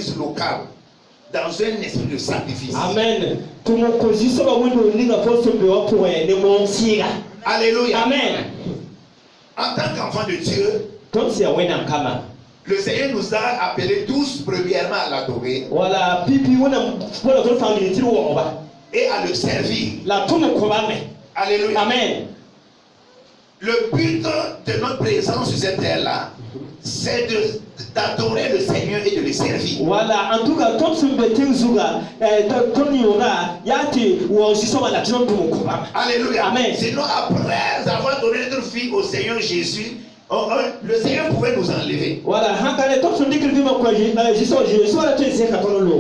l'église locale dans un esprit de sacrifice. Amen. Alléluia. Amen. En tant qu'enfant de Dieu, le Seigneur nous a appelés tous premièrement à l'adorer et à le servir. Alléluia. Amen. Le but de notre présence sur cette terre-là, c'est d'adorer le Seigneur et de le servir. Voilà, en tout cas, Alléluia. Amen. Sinon, après avoir donné notre vie au Seigneur Jésus, le Seigneur pouvait nous enlever. Voilà,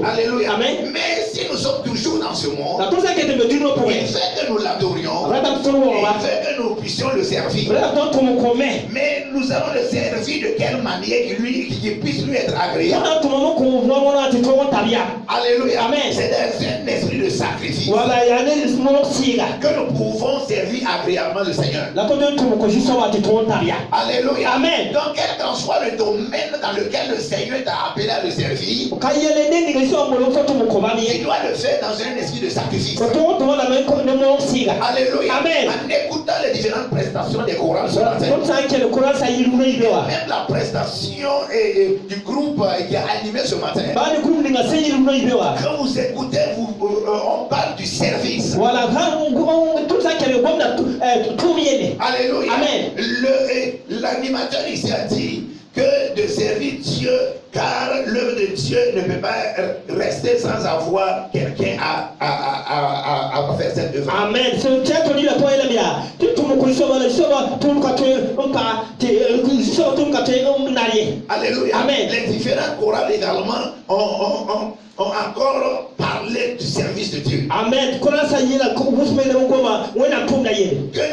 alléluia. Amen. Mais si nous sommes toujours dans ce monde, il fait que nous l'adorions, il fait que nous puissions le servir. Mais nous allons le servir de quelle manière qu'il puisse lui être agréable. Alléluia. Amen. C'est dans un esprit de sacrifice que nous pouvons servir agréablement le Seigneur. Alléluia. Amen. Donc, quel qu'en soit le domaine dans lequel le Seigneur t'a appelé à le servir, tu dois le faire dans un esprit de sacrifice. Alléluia. Amen. En écoutant les différentes prestations des chorales ce matin, même la prestation du groupe qui a animé ce matin, quand vous écoutez, on parle du service. Alléluia. Amen. L'animateur ici a dit que de servir Dieu, car l'œuvre de Dieu ne peut pas rester sans avoir quelqu'un à faire cette œuvre. Amen. Alléluia. Amen. Les différents chorales également ont encore parlé du service de Dieu. Amen. Que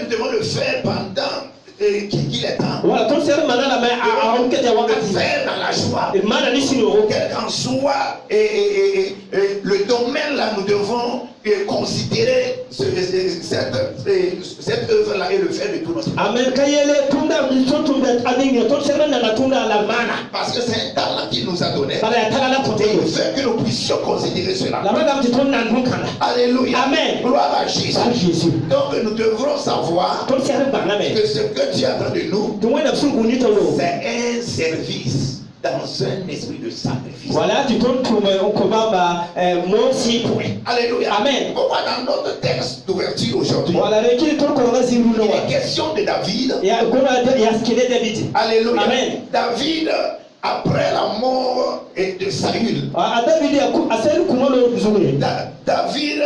nous devons le faire pendant qu'il est temps. Le faire dans la joie. Quel qu'en soit le domaine là, nous devons considérer cette œuvre-là et le faire de tout notre cœur. Parce que c'est un talent qu'il nous a donné. Et il fait que nous puissions considérer cela. Alléluia. Amen. Gloire à Jésus. Donc nous devrons savoir que ce que Dieu attend de nous, c'est un service dans un esprit de sacrifice. Voilà, tu tournes pour Alléluia. Amen. Pourquoi dans notre texte d'ouverture aujourd'hui, voilà, il est question de David. Alléluia. Amen. David, après la mort de Saül, David,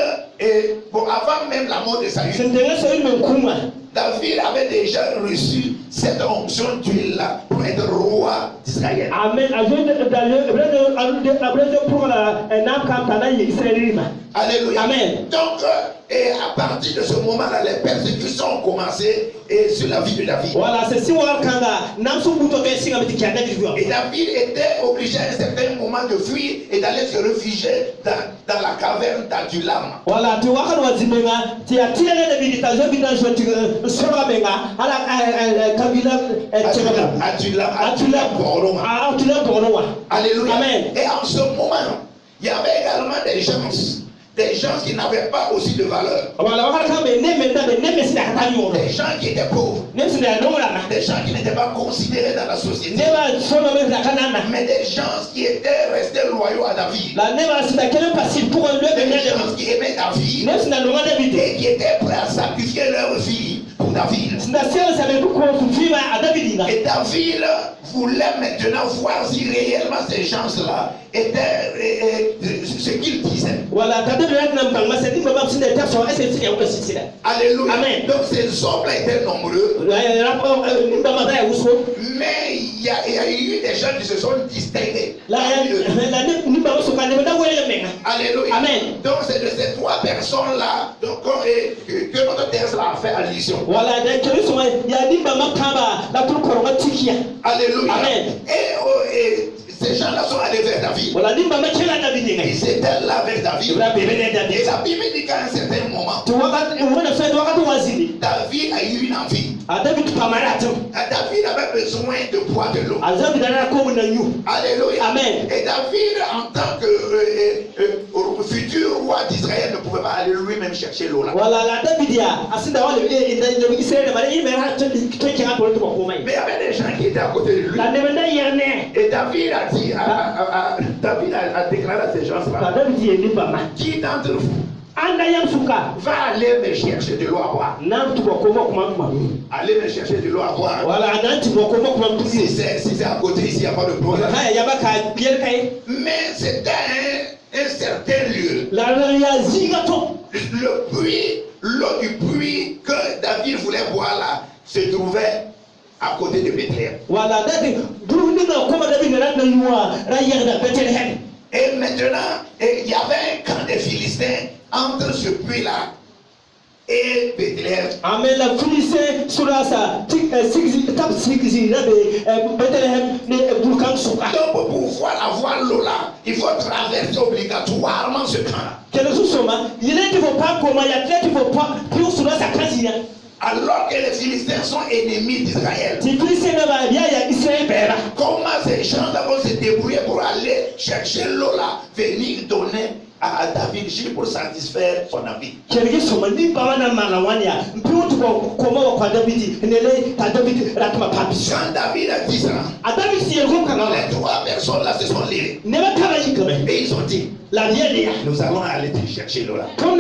avant même la mort de Saül, David avait déjà reçu cette onction d'huile-là pour être roi d'Israël. Amen. Alléluia. Amen. Donc, et à partir de ce moment-là, les persécutions ont commencé sur la vie de David. Voilà, c'est si et David était obligé à un certain moment de fuir et d'aller se réfugier dans la caverne d'Adulam. Voilà, tu vois Alléluia. Amen. Et en ce moment, il y avait également des gens qui n'avaient pas aussi de valeur. Des gens qui étaient pauvres. Des gens qui n'étaient pas considérés dans la société. Mais des gens qui étaient restés loyaux à David. Des gens qui aimaient David et qui étaient prêts à sacrifier leur vie pour David. Et David voulait maintenant voir si réellement ces gens-là étaient ce qu'ils disaient. Alléluia. Amen. Donc ces hommes-là étaient nombreux. Mais il y a eu des gens qui se sont distingués. Alléluia. Amen. Donc c'est de ces trois personnes-là que notre texte a fait allusion. Alléluia. Amen. Et Ces gens-là sont allés vers David. Ils étaient là avec David. Et la Bible dit qu'à un certain moment, David a eu une envie. David avait besoin de boire de l'eau. Alléluia. Amen. Et David, en tant que futur roi d'Israël, ne pouvait pas aller lui-même chercher l'eau là. Mais il y avait des gens qui étaient à côté de lui. Et David a dit, David a déclaré à ces gens-là, qui d'entre vous va aller me chercher de l'eau à boire? Allez me chercher de l'eau à boire. Si c'est à côté ici, il n'y a pas de problème. Mais c'était un certain lieu. L'eau du puits que David voulait boire là se trouvait à côté de Bethléem. Et maintenant, il y avait un camp des Philistins entre ce puits-là et Bethléem. Amen. La Philistins sur ça, Donc pour pouvoir avoir l'eau là, il faut traverser obligatoirement ce camp. Alors que les Philistins sont ennemis d'Israël. Comment ces gens-là vont se débrouiller pour aller chercher l'eau là, venir donner à David juste pour satisfaire son envie? Quand David a dit ça, les trois personnes là se sont levées. Et ils ont dit, nous allons aller te chercher l'eau là. Nous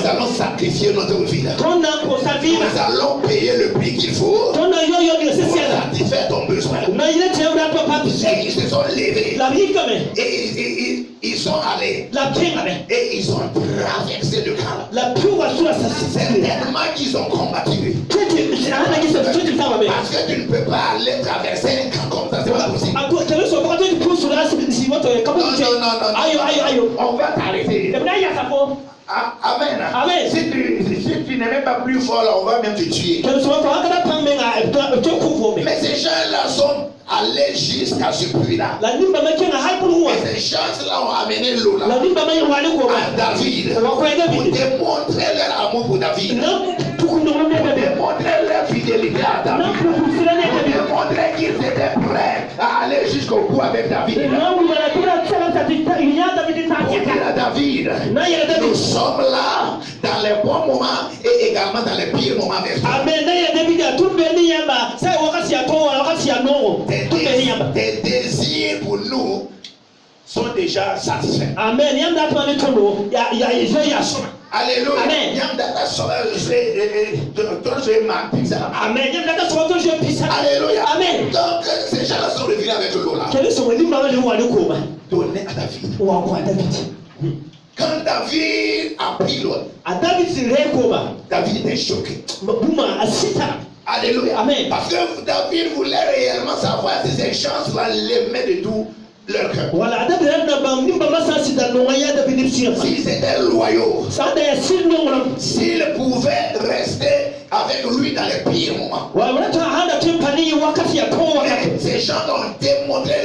allons sacrifier notre vie là. Nous allons payer le prix qu'il faut pour satisfaire ton besoin. Et ils se sont levés. Et ils sont allés. Et ils ont traversé le camp. Certainement qu'ils ont combattu. Parce que tu ne peux pas aller traverser un camp comme ça, c'est pas possible. Non. On va t'arrêter. Amen. Si tu n'es même pas plus fort, là, on va même te tuer. Mais ces gens-là sont allés jusqu'à ce puits-là. Et ces gens-là ont amené l'eau là à David pour démontrer leur amour pour David, pour démontrer leur fidélité à David, pour démontrer qu'ils étaient prêts à aller jusqu'au bout avec David. Pour dire à David, nous sommes là dans les bons moments et également dans les pires moments avec toi. Tes désirs pour nous sont déjà satisfaits. Amen. Alléluia. Amen. Alléluia. Amen. Donc ces gens-là sont revenus avec l'eau là. Donner à David. Quand David a pris l'eau, David était choqué. Alléluia. Amen. Parce que David voulait réellement savoir si ces gens-là l'aimaient de tout leur cœur. S'ils étaient loyaux, s'ils pouvaient rester avec lui dans les pires moments. Mais ces gens ont démontré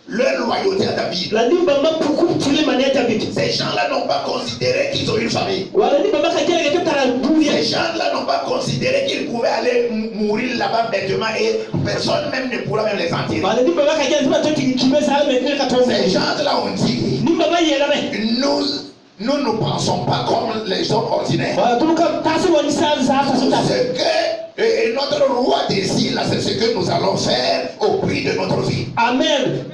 leur loyauté à David. Ces gens-là n'ont pas considéré qu'ils ont une famille. Ces gens-là n'ont pas considéré qu'ils pouvaient aller mourir là-bas bêtement et personne même ne pourra même les enterrer. Ces gens-là ont dit, nous ne pensons pas comme les hommes ordinaires. Ce que notre roi désire là, c'est ce que nous allons faire au prix de notre vie. Amen.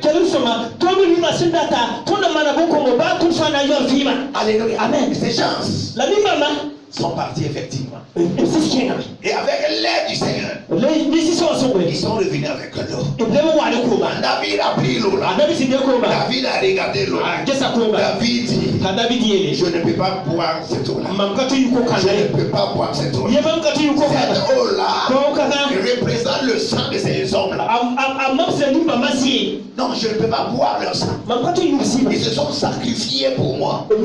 Alléluia. Amen. Ces gens sont partis effectivement. Et avec l'aide du Seigneur, ils sont revenus avec l'eau. David a pris l'eau là. David a regardé l'eau. David dit, je ne peux pas boire cette eau-là. Je ne peux pas boire cette eau-là. Cette eau-là représente le sang de ces hommes-là. Non, je ne peux pas boire leur sang. Ils se sont sacrifiés pour moi. Ils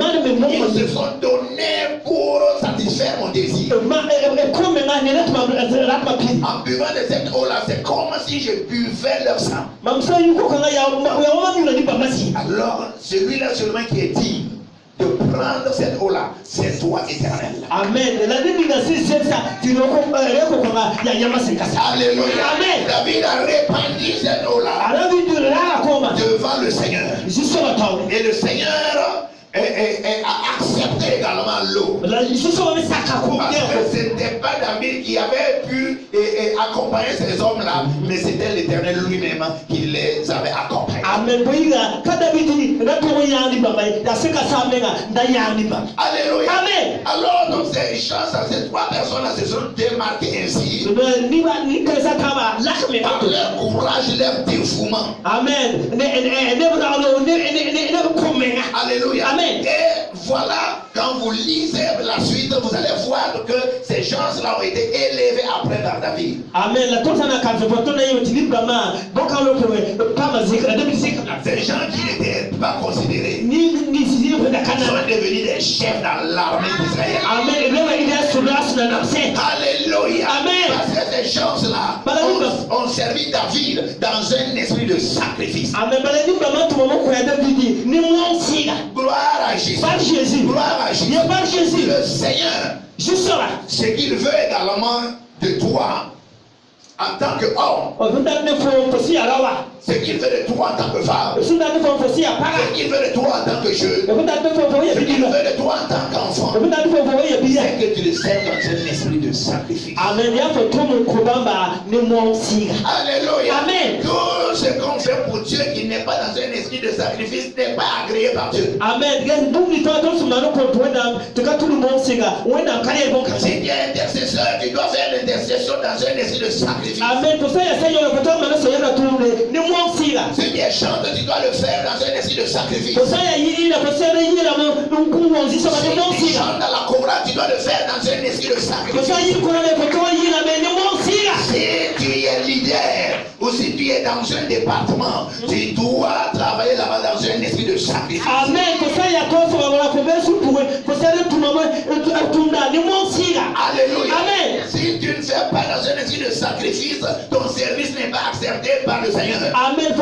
se sont donnés pour satisfaire mon désir. En buvant de cette eau-là, c'est comme si je buvais leur sang. Alors, celui-là seulement qui est digne de prendre cette eau-là, c'est toi éternel. Amen. Alléluia. Amen. David a répandu cette eau-là devant le Seigneur. Et le Seigneur a accepté également l'eau. Parce que ce n'était pas David qui avait pu accompagner ces hommes-là, mais c'était l'Éternel lui-même qui les avait accompagnés. Alléluia. Amen. Alors, donc, ces gens, ces trois personnes-là se sont démarquées ainsi par leur courage, leur dévouement. Amen. Alléluia. Amen. Et voilà, quand vous lisez la suite, vous allez voir que ces gens-là ont été élevés après par David. Amen. Ces gens qui n'étaient pas considérés sont devenus des chefs dans l'armée d'Israël. Alléluia. Amen. Parce que ces gens-là ont servi David dans un esprit de sacrifice. Amen. Gloire à Jésus. Gloire à Jésus. Le Seigneur, ce qu'il veut également de toi en tant qu'homme, ce qu'il veut de toi en tant que femme, ce qu'il veut de toi en tant que jeune, ce qu'il veut de toi en tant qu'enfant, c'est que tu le sers dans un esprit de sacrifice. Amen. Alléluia. Amen. Tout ce qu'on fait pour Dieu qui n'est pas dans un esprit de sacrifice n'est pas agréé par Dieu. Amen. Si tu es intercesseur, tu dois faire l'intercession dans un esprit de sacrifice. Amen. Si tu es chanteur, tu dois le faire dans un esprit de sacrifice. Si tu chantes dans la chorale, tu dois le faire dans un esprit de sacrifice. Si tu es leader ou si tu es dans un département, tu dois travailler là-bas dans un esprit de sacrifice. Amen. Alléluia. Amen. Si tu ne fais pas dans un esprit de sacrifice, ton service n'est pas accepté par le Seigneur. Amen.